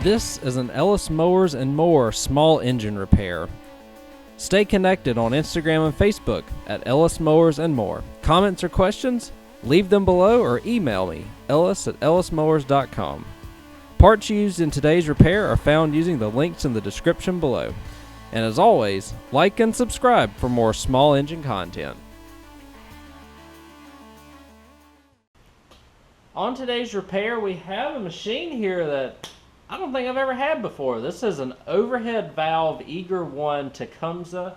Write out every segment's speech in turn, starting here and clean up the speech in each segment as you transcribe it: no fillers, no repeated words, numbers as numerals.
This is an Ellis Mowers and Mower small engine repair. Stay connected on Instagram and Facebook at Ellis Mowers and More. Comments or questions? Leave them below or email me, ellis@ellismowers.com. Parts used in today's repair are found using the links in the description below. And as always, like and subscribe for more small engine content. On today's repair, we have a machine here that I don't think I've ever had before. This is an overhead valve Eager 1 Tecumseh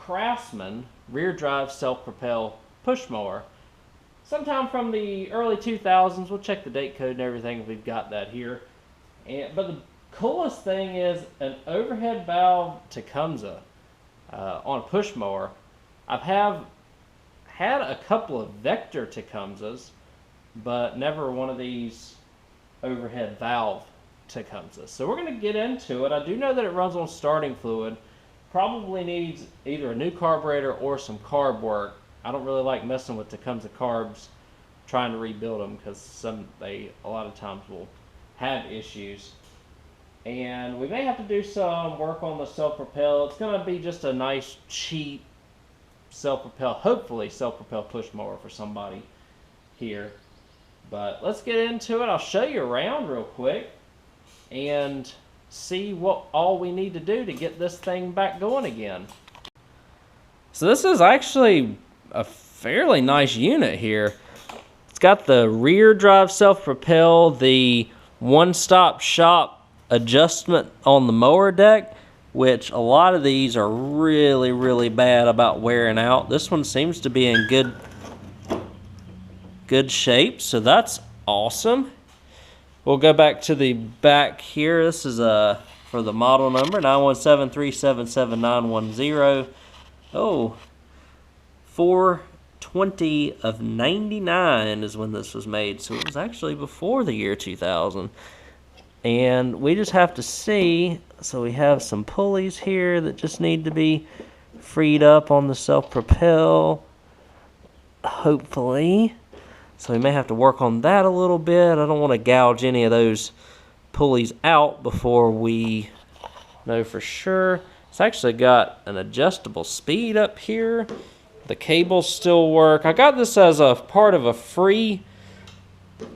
Craftsman rear drive self-propel push mower. Sometime from the early 2000s. We'll check the date code and everything if we've got that here. But the coolest thing is an overhead valve Tecumseh on a push mower. I've had a couple of Vector Tecumsehs, but never one of these overhead valve Tecumseh. So we're going to get into it. I do know that it runs on starting fluid. Probably needs either a new carburetor or some carb work. I don't really like messing with Tecumseh carbs, trying to rebuild them, because a lot of times will have issues. And we may have to do some work on the self-propel. It's going to be just a nice, cheap self-propel, hopefully self-propel push mower for somebody here. But let's get into it. I'll show you around real quick and see what all we need to do to get this thing back going again. So this is actually a fairly nice unit here. It's got the rear drive self-propel, the one-stop shop adjustment on the mower deck, which a lot of these are really bad about wearing out. This one seems to be in good shape, so that's awesome. We'll go back to the back here. This is for the model number 917377910. Oh, 4/20 of 99 is when this was made, so it was actually before the year 2000. And we just have to see, so we have some pulleys here that just need to be freed up on the self-propel, hopefully. So we may have to work on that a little bit. I don't want to gouge any of those pulleys out before we know for sure. It's actually got an adjustable speed up here. The cables still work. I got this as a part of a free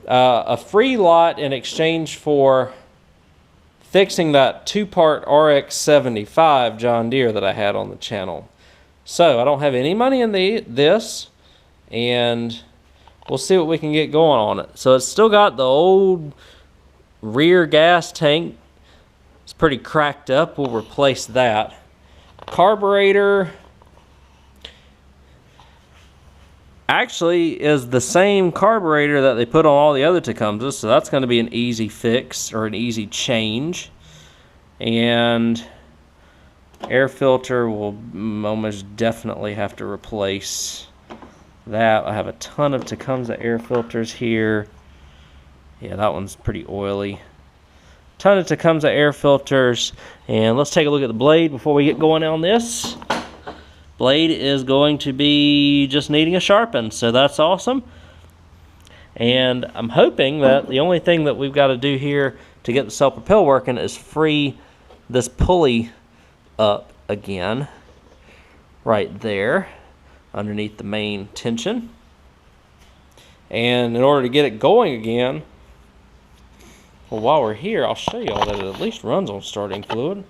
lot in exchange for fixing that 2-part RX-75 John Deere that I had on the channel. So I don't have any money in this, and we'll see what we can get going on it. So it's still got the old rear gas tank. It's pretty cracked up. We'll replace that. Carburetor actually is the same carburetor that they put on all the other Tecumsehs, so that's going to be an easy fix or an easy change. And air filter will almost definitely have to replace that. I have a ton of Tecumseh air filters here. Yeah, that one's pretty oily. Ton of Tecumseh air filters. And let's take a look at the blade before we get going on this. Blade is going to be just needing a sharpen, so that's awesome. And I'm hoping that the only thing that we've got to do here to get the self-propel working is free this pulley up again, right there, underneath the main tension. And in order to get it going again, well, while we're here, I'll show you all that it at least runs on starting fluid.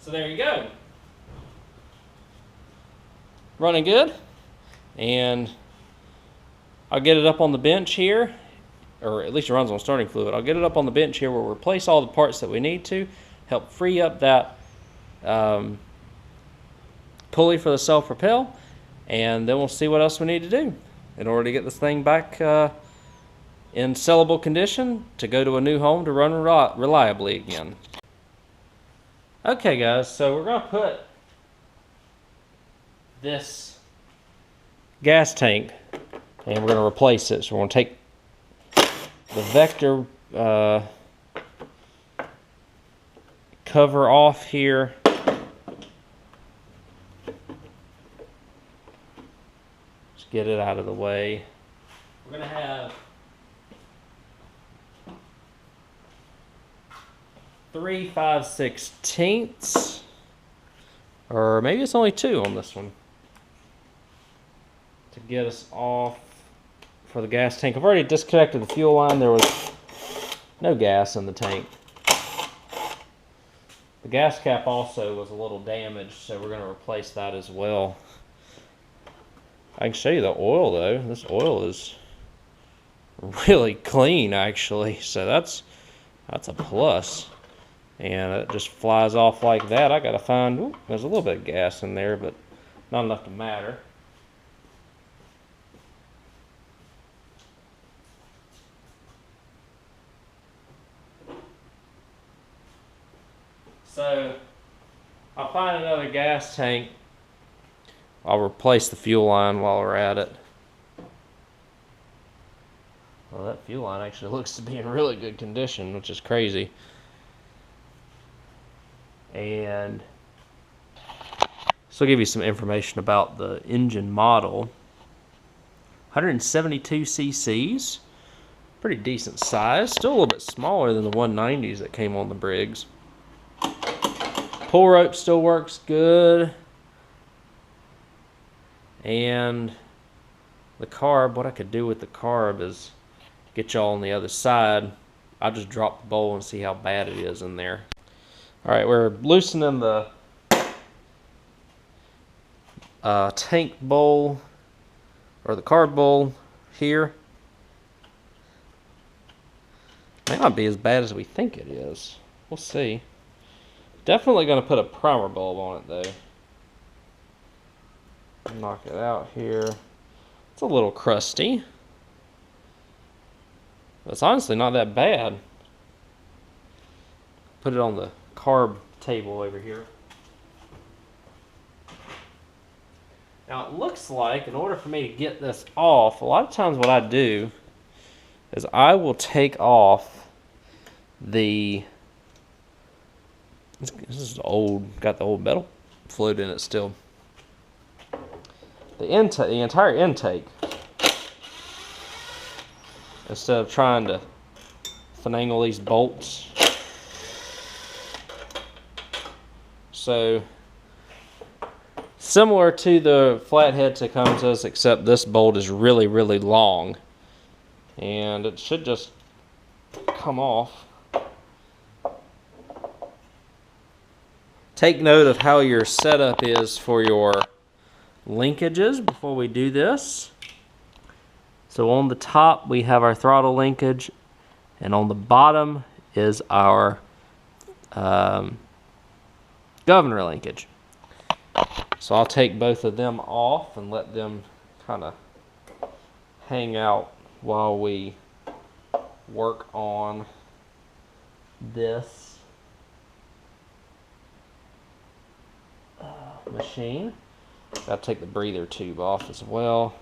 So there you go. Running good. And I'll get it up on the bench here, or at least it runs on starting fluid. I'll get it up on the bench here. We'll replace all the parts that we need to help free up that pulley for the self-propel, and then we'll see what else we need to do in order to get this thing back in sellable condition to go to a new home to run reliably again. Okay guys, so we're going to put this gas tank and we're going to replace it. So we're going to take the Vector cover off here. Just get it out of the way. We're going to have 3 5/16, or maybe it's only 2 on this one, to get us off for the gas tank. I've already disconnected the fuel line. There was no gas in the tank. The gas cap also was a little damaged, so we're going to replace that as well. I can show you the oil though. This oil is really clean actually, so that's a plus. And it just flies off like that. I gotta find, ooh, there's a little bit of gas in there, but not enough to matter. So I'll find another gas tank. I'll replace the fuel line while we're at it. Well, that fuel line actually looks to be in really good condition, which is crazy. And so I'll give you some information about the engine model. 172 cc's, pretty decent size, still a little bit smaller than the 190s that came on the Briggs. Pull rope still works good. And the carb, what I could do with the carb is get y'all on the other side. I'll just drop the bowl and see how bad it is in there. Alright, we're loosening the tank bowl, or the carb bowl here. May not be as bad as we think it is. We'll see. Definitely going to put a primer bulb on it though. Knock it out here. It's a little crusty. It's honestly not that bad. Put it on the carb table over here. Now it looks like in order for me to get this off, a lot of times what I do is I will take off the, this is old, got the old metal fluid in it still. The entire intake, instead of trying to finagle these bolts. So similar to the flathead Tecumseh's, except this bolt is really, really long, and it should just come off. Take note of how your setup is for your linkages before we do this. So on the top we have our throttle linkage, and on the bottom is our governor linkage. So I'll take both of them off and let them kind of hang out while we work on this machine. I'll take the breather tube off as well,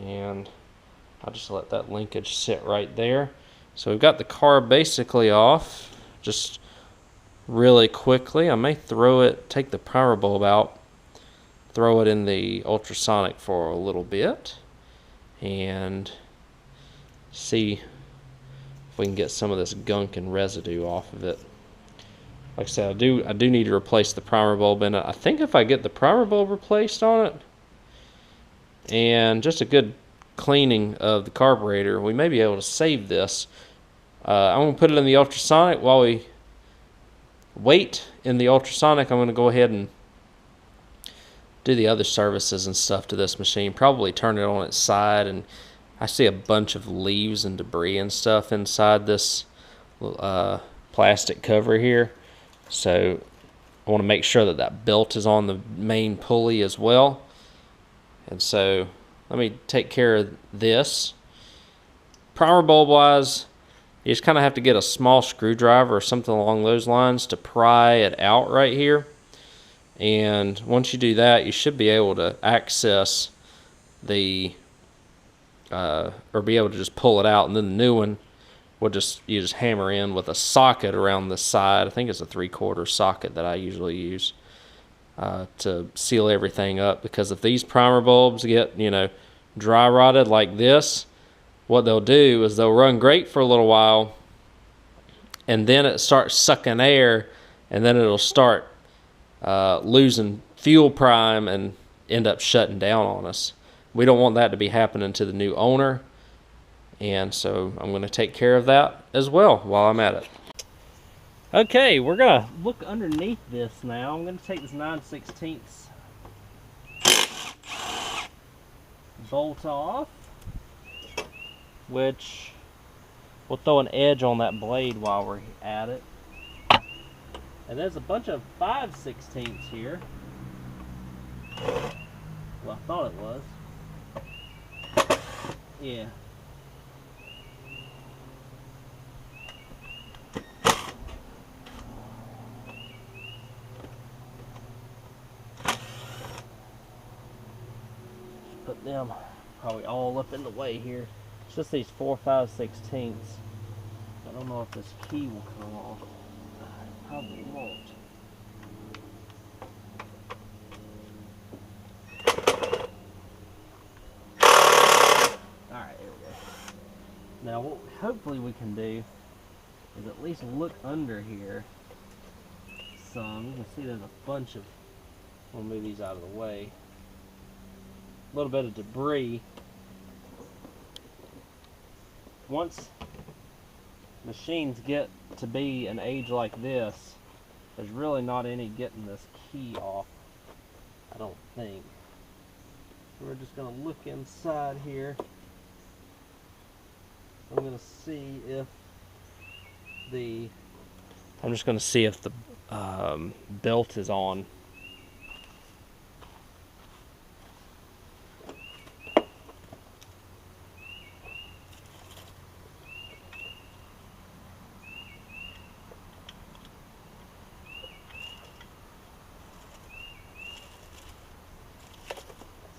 and I'll just let that linkage sit right there. So we've got the carb basically off. Just really quickly, I may throw it, take the power bulb out, throw it in the ultrasonic for a little bit, and see if we can get some of this gunk and residue off of it. Like I said, I do need to replace the primer bulb in it. I think if I get the primer bulb replaced on it and just a good cleaning of the carburetor, we may be able to save this. I'm going to put it in the ultrasonic. While we wait in the ultrasonic, I'm going to go ahead and do the other services and stuff to this machine. Probably turn it on its side, and I see a bunch of leaves and debris and stuff inside this plastic cover here. So I want to make sure that that belt is on the main pulley as well. And so let me take care of this. Primer bulb wise, you just kind of have to get a small screwdriver or something along those lines to pry it out right here. And once you do that, you should be able to access the or be able to just pull it out, and then the new one you just hammer in with a socket around the side. I think it's a 3/4 socket that I usually use to seal everything up, because if these primer bulbs get, you know, dry rotted like this, what they'll do is they'll run great for a little while, and then it starts sucking air, and then it'll start losing fuel prime and end up shutting down on us. We don't want that to be happening to the new owner, and so I'm going to take care of that as well while I'm at it. Okay, we're going to look underneath this now. I'm going to take this 9/16 bolt off, which we'll throw an edge on that blade while we're at it. And there's a bunch of 5/16 here. Well, I thought it was. Yeah. Put them probably all up in the way here. It's just these 4 5/16. I don't know if this key will come off. It probably won't. Alright, there we go. Now what hopefully we can do is at least look under here some. You can see there's a bunch of, I'll move these out of the way. A little bit of debris. Once machines get to be an age like this, there's really not any getting this key off, I don't think. So we're just going to look inside here. I'm going to see if the belt is on.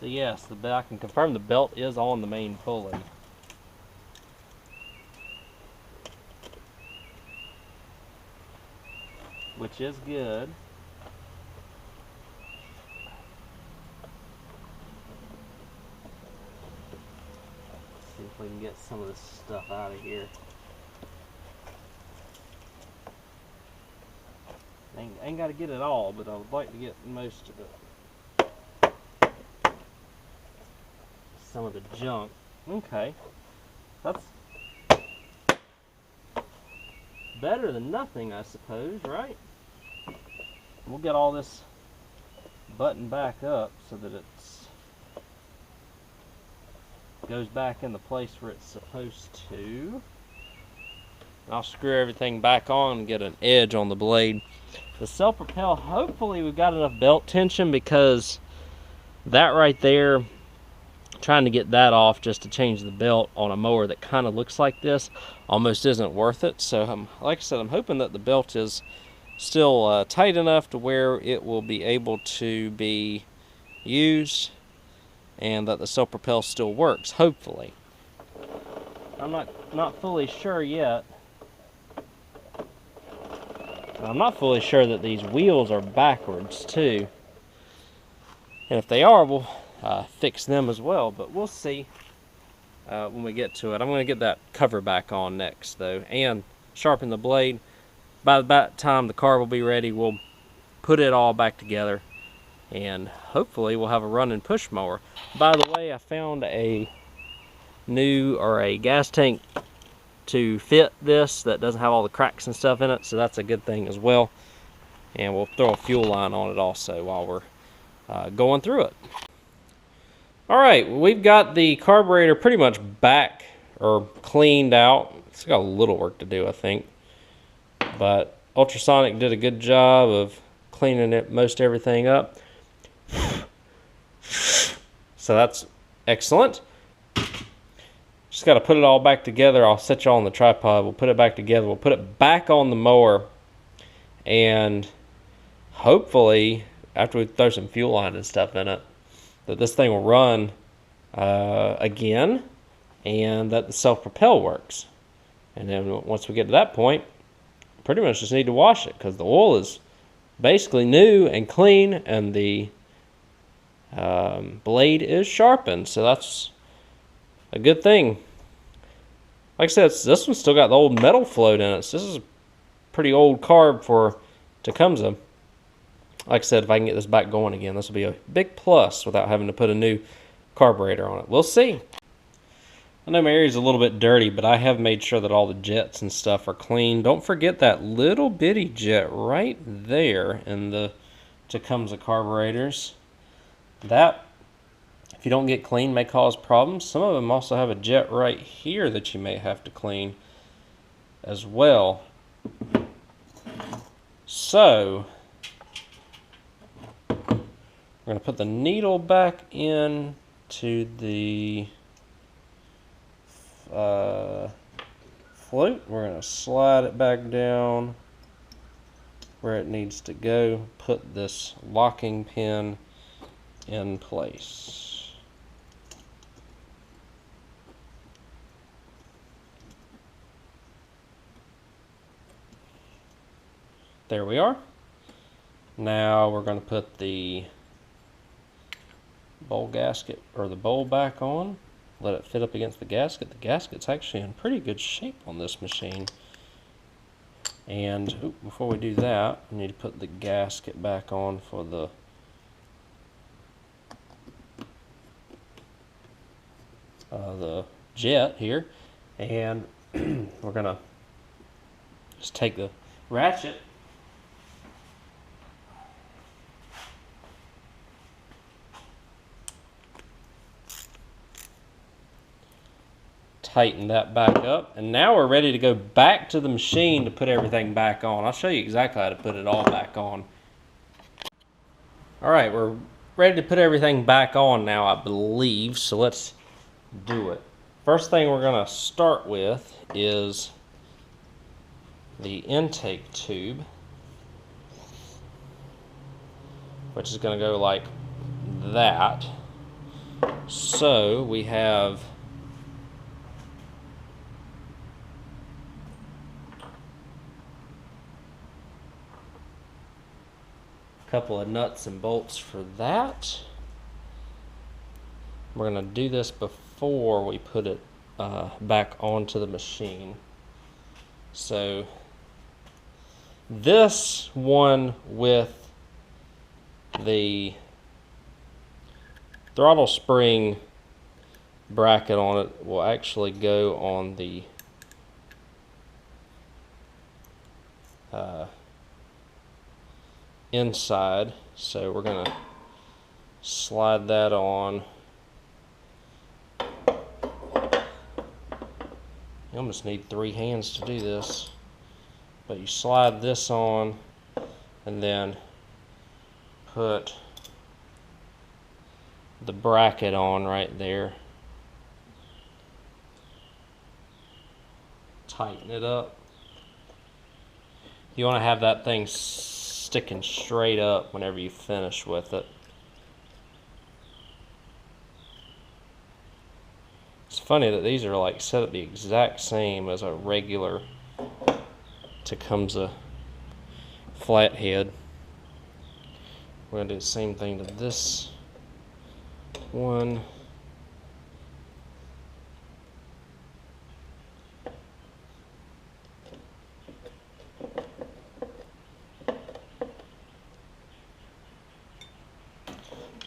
So yes, I can confirm the belt is on the main pulley. Which is good. Let's see if we can get some of this stuff out of here. Ain't got to get it all, but I would like to get most of it. Some of the junk. Okay, that's better than nothing, I suppose, right? We'll get all this buttoned back up so that it's goes back in the place where it's supposed to. I'll screw everything back on and get an edge on the blade. The self-propel, hopefully we've got enough belt tension, because that right there, trying to get that off just to change the belt on a mower that kind of looks like this almost isn't worth it. So like I said, I'm hoping that the belt is still tight enough to where it will be able to be used, and that the self-propel still works, hopefully. I'm not fully sure yet. I'm not fully sure that these wheels are backwards too, and if they are, we'll fix them as well, but we'll see when we get to it. I'm going to get that cover back on next though, and sharpen the blade. By the time the carb will be ready, we'll put it all back together, and hopefully we'll have a running push mower. By the way, I found a gas tank to fit this that doesn't have all the cracks and stuff in it, so that's a good thing as well. And we'll throw a fuel line on it also while we're going through it. Alright, we've got the carburetor pretty much back or cleaned out. It's got a little work to do, I think, but Ultrasonic did a good job of cleaning it, most everything up. So that's excellent. Just got to put it all back together. I'll set you all on the tripod. We'll put it back together. We'll put it back on the mower, and hopefully after we throw some fuel line and stuff in it, that this thing will run again, and that the self-propel works. And then once we get to that point, pretty much just need to wash it, because the oil is basically new and clean, and the blade is sharpened, so that's a good thing. Like I said, this one's still got the old metal float in it, so this is a pretty old carb for Tecumseh. Like I said, if I can get this back going again, this will be a big plus without having to put a new carburetor on it. We'll see. I know my area's a little bit dirty, but I have made sure that all the jets and stuff are clean. Don't forget that little bitty jet right there in the Tecumseh carburetors. That, if you don't get clean, may cause problems. Some of them also have a jet right here that you may have to clean as well. So, we're going to put the needle back in to the float. We're going to slide it back down where it needs to go. Put this locking pin in place. There we are. Now we're going to put the bowl gasket, or the bowl, back on. Let it fit up against the gasket. The gasket's actually in pretty good shape on this machine. And before we do that, we need to put the gasket back on for the jet here. And we're gonna just take the ratchet, tighten that back up, and now we're ready to go back to the machine to put everything back on. I'll show you exactly how to put it all back on. Alright, we're ready to put everything back on now, I believe, so let's do it. First thing we're going to start with is the intake tube, which is going to go like that. So we have a couple of nuts and bolts for that. We're going to do this before we put it back onto the machine. So this one with the throttle spring bracket on it will actually go on the inside. So we're going to slide that on. You almost need 3 hands to do this, but you slide this on and then put the bracket on right there. Tighten it up. You want to have that thing sticking straight up whenever you finish with it. It's funny that these are like set up the exact same as a regular Tecumseh flathead. We're going to do the same thing to this one.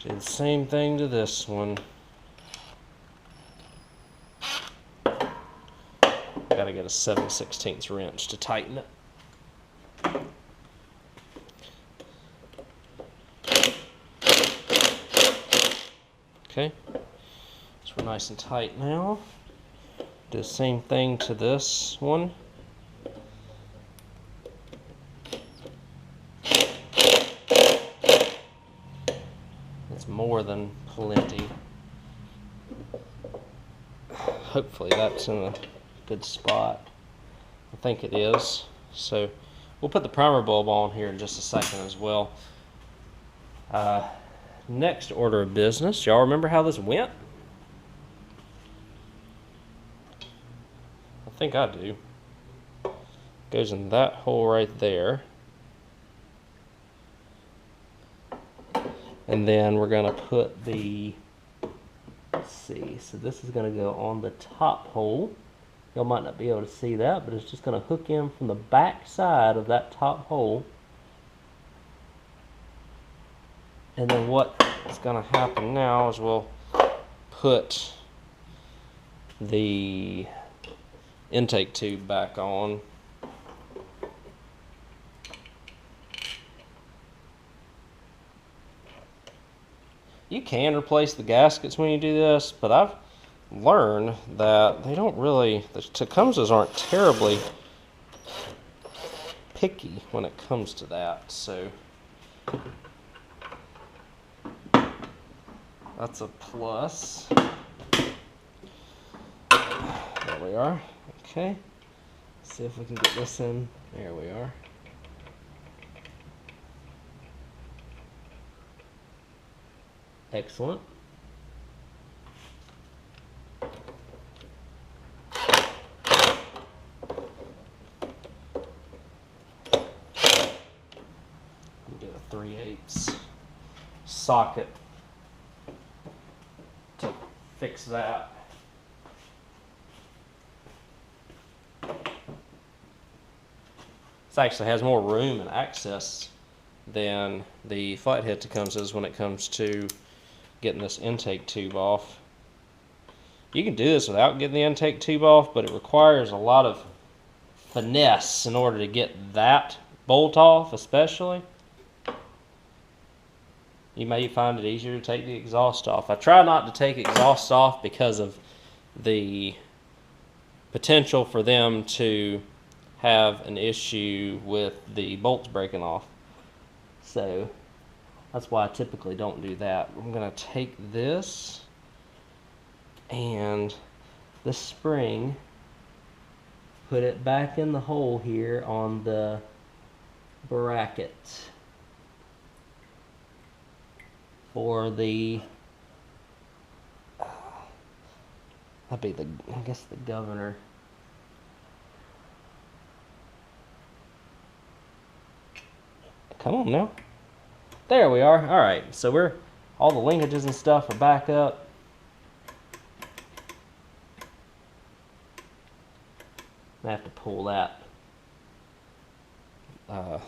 Do the same thing to this one. Gotta get a 7/16 wrench to tighten it. Okay, so we're nice and tight now. Do the same thing to this one. It's more than plenty. Hopefully that's in a good spot. I think it is. So we'll put the primer bulb on here in just a second as well. Next order of business, y'all remember how this went? I think I do. Goes in that hole right there. And then we're going to put the, let's see, so this is going to go on the top hole. Y'all might not be able to see that, but it's just going to hook in from the back side of that top hole. And then what is going to happen now is we'll put the intake tube back on. You can replace the gaskets when you do this, but I've learned that they don't really, the Tecumsehs aren't terribly picky when it comes to that, so that's a plus. There we are. Okay. See if we can get this in. There we are. Excellent. Get a 3/8 socket to fix that. This actually has more room and access than the flathead Tecumsehs when it comes to getting this intake tube off. You can do this without getting the intake tube off, but it requires a lot of finesse in order to get that bolt off, especially. You may find it easier to take the exhaust off. I try not to take exhaust off because of the potential for them to have an issue with the bolts breaking off. So that's why I typically don't do that. I'm going to take this and the spring, put it back in the hole here on the bracket for the, that'd be the, I guess the governor. Come on now. There we are. All right, so all the linkages and stuff are back up. I have to pull that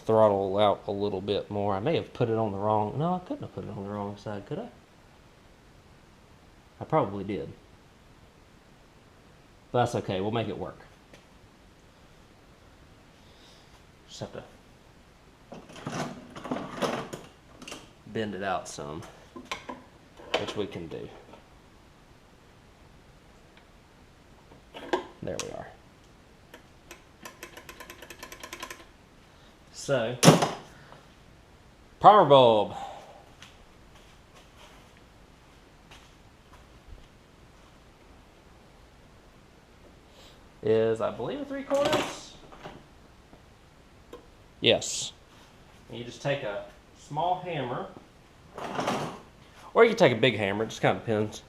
throttle out a little bit more. I may have put it on the wrong, no, I couldn't have put it on the wrong side, could I? I probably did. But that's okay, we'll make it work. Just have to bend it out some, which we can do. There we are. So, primer bulb. Is, I believe, a 3/4. Yes. And you just take a small hammer, or you can take a big hammer, it just kind of depends.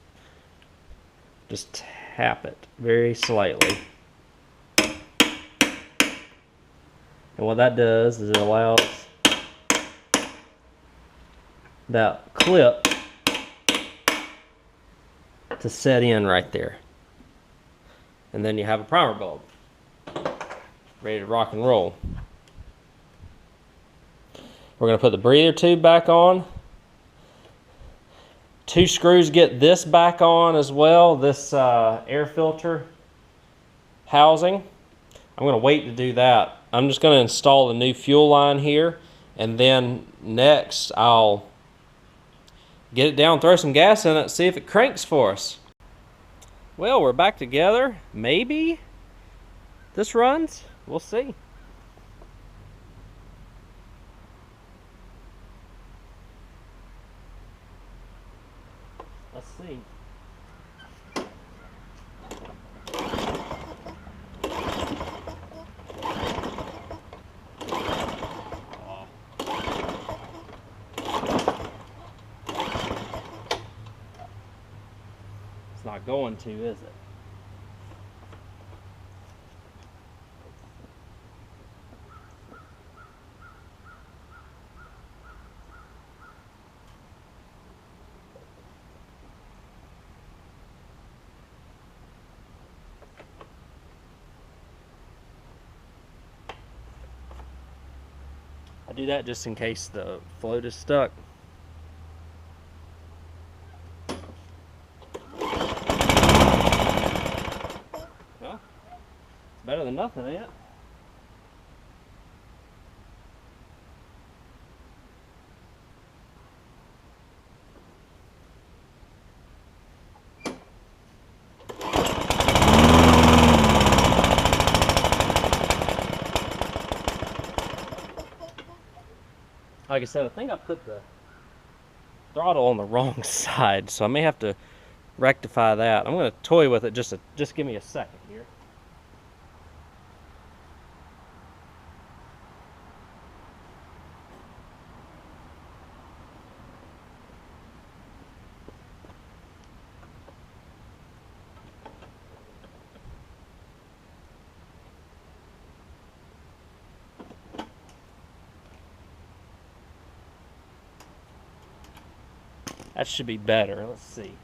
Just tap it very slightly. And what that does is it allows that clip to set in right there. And then you have a primer bulb ready to rock and roll. We're going to put the breather tube back on. 2 screws get this back on as well, this air filter housing. I'm going to wait to do that. I'm just going to install the new fuel line here, and then next I'll get it down, throw some gas in it, see if it cranks for us. Well, we're back together. Maybe this runs. We'll see. Let's see. It's not going to, is it? I do that just in case the float is stuck. Well, it's better than nothing, ain't it? Like I said, I think I put the throttle on the wrong side, so I may have to rectify that. I'm going to toy with it. Just give me a second here. That should be better. Let's see.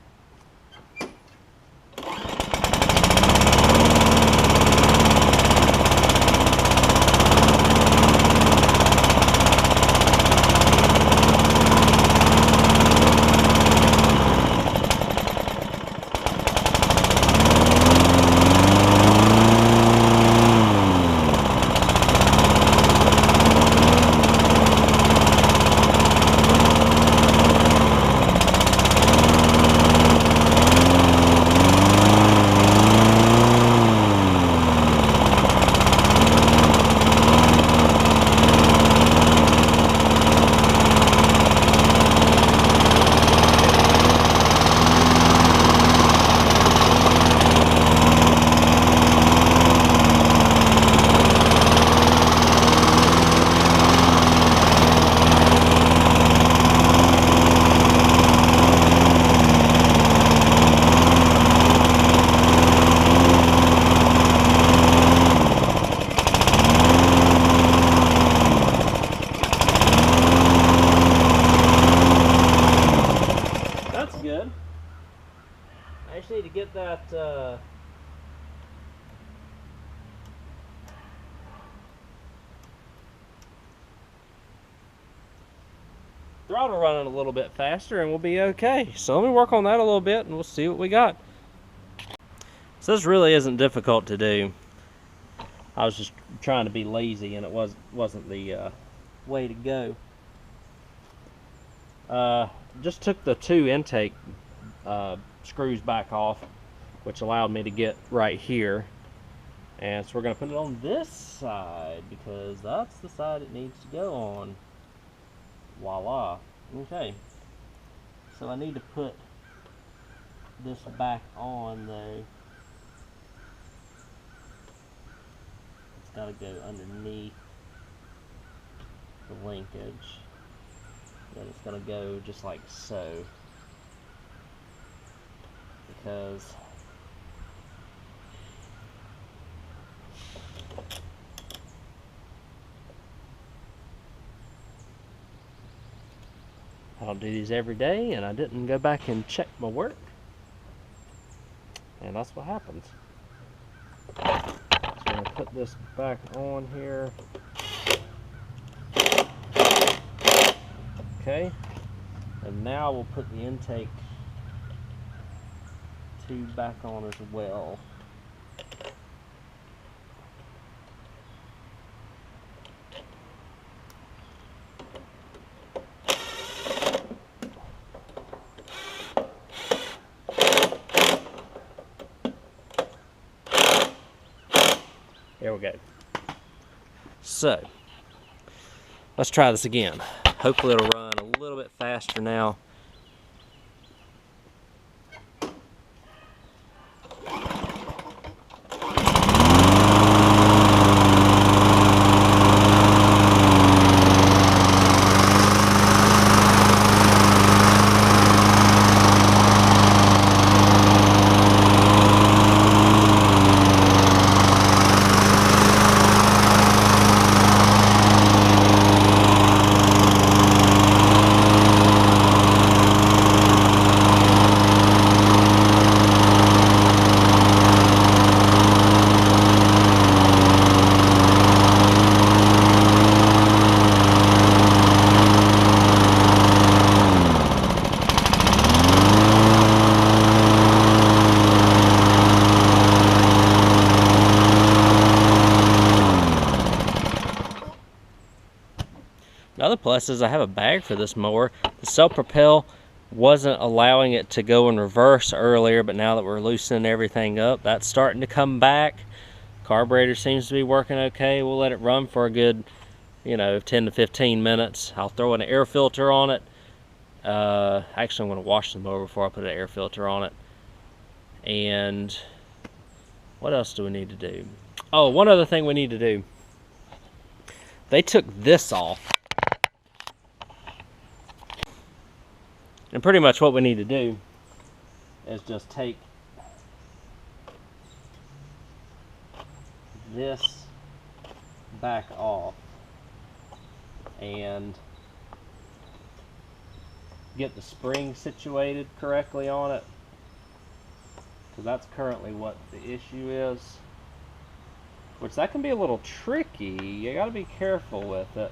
I just need to get that throttle running a little bit faster and we'll be okay. So let me work on that a little bit and we'll see what we got. So this really isn't difficult to do. I was just trying to be lazy and it wasn't the way to go. Just took the two intake screws back off, which allowed me to get right here. And so we're going to put it on this side because that's the side it needs to go on. Voila. Okay. So I need to put this back on though. It's got to go underneath the linkage. Then it's going to go just like so. Because I don't do these every day and I didn't go back and check my work. And that's what happens. So I'm going to put this back on here. Okay. And now we'll put the intake tube back on as well. There we go. So, let's try this again. Hopefully it'll run a little bit faster now. other plus is I have a bag for this mower. The self-propel wasn't allowing it to go in reverse earlier, but now that we're loosening everything up, that's starting to come back. Carburetor seems to be working okay. We'll let it run for a good, 10 to 15 minutes. I'll throw an air filter on it. Actually, I'm going to wash the mower before I put an air filter on it. And what else do we need to do? Oh, one other thing we need to do. They took this off. And pretty much what we need to do is just take this back off and get the spring situated correctly on it, because that's currently what the issue is, which that can be a little tricky. You got to be careful with it.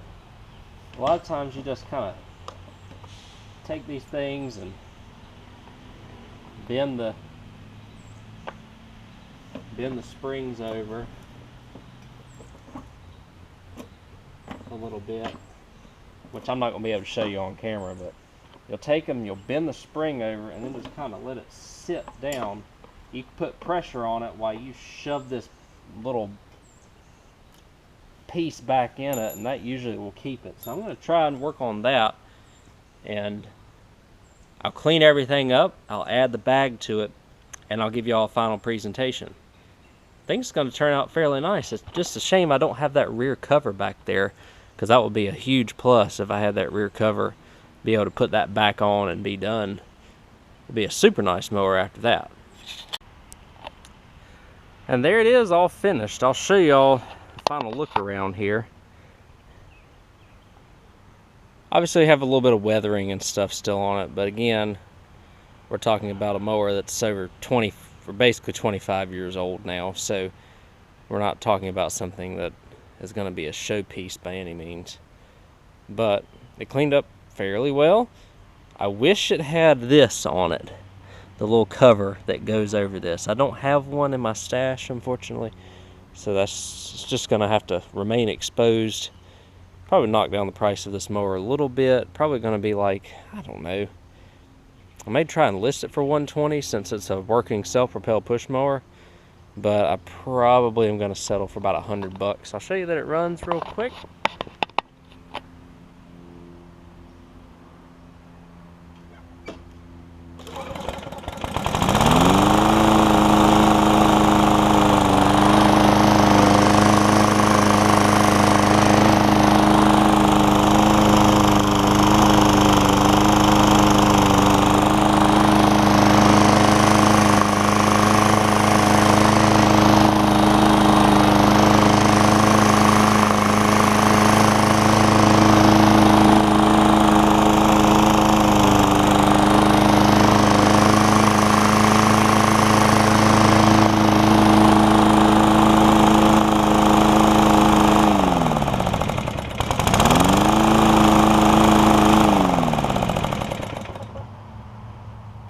A lot of times you just kind of take these things and bend the springs over a little bit, which I'm not going to be able to show you on camera, but you'll take them, you'll bend the spring over, and then just kind of let it sit down. You can put pressure on it while you shove this little piece back in it, and that usually will keep it. So I'm going to try and work on that, and I'll clean everything up, I'll add the bag to it, and I'll give you all a final presentation. I think it's going to turn out fairly nice. It's just a shame I don't have that rear cover back there, because that would be a huge plus if I had that rear cover. Be able to put that back on and be done. It'd be a super nice mower after that. And there it is, all finished. I'll show y'all the final look around here. Obviously we have a little bit of weathering and stuff still on it, but again, we're talking about a mower that's over basically 25 years old now, so we're not talking about something that is going to be a showpiece by any means. But it cleaned up fairly well. I wish it had this on it, the little cover that goes over this. I don't have one in my stash, unfortunately, so it's just going to have to remain exposed. Probably knock down the price of this mower a little bit. Probably going to be like, I don't know, I may try and list it for $120 since it's a working self-propel push mower, but I probably am going to settle for about $100. I'll show you that it runs real quick.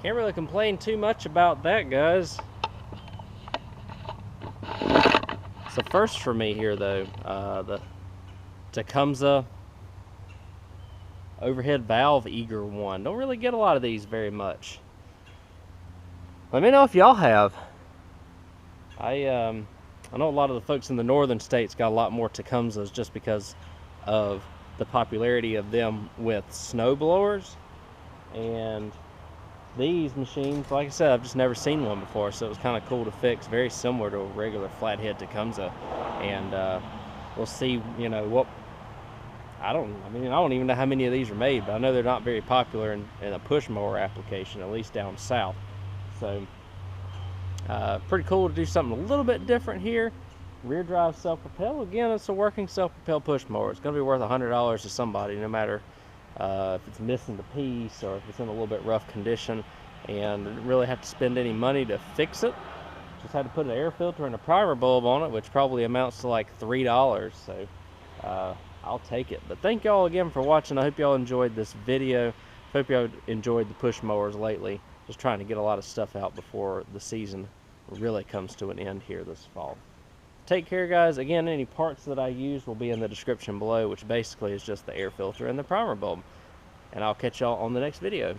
Can't really complain too much about that, guys. It's the first for me here, though. The Tecumseh overhead valve eager one. Don't really get a lot of these very much. Let me know if y'all have. I know a lot of the folks in the northern states got a lot more Tecumsehs just because of the popularity of them with snow blowers. And these machines, like I said, I've just never seen one before, so it was kind of cool to fix. Very similar to a regular flathead Tecumseh. And we'll see, you know, what, I don't even know how many of these are made, but I know they're not very popular in a push mower application, at least down south. So pretty cool to do something a little bit different here. Rear drive self-propel. Again, it's a working self-propel push mower. It's going to be worth $100 to somebody, no matter if it's missing the piece or if it's in a little bit rough condition, and didn't really have to spend any money to fix it. Just had to put an air filter and a primer bulb on it, which probably amounts to like $3. So I'll take it. But thank y'all again for watching. I hope y'all enjoyed this video. Hope y'all enjoyed the push mowers lately. Just trying to get a lot of stuff out before the season really comes to an end here this fall. take care, guys. Again, any parts that I use will be in the description below, which basically is just the air filter and the primer bulb. And I'll catch y'all on the next video.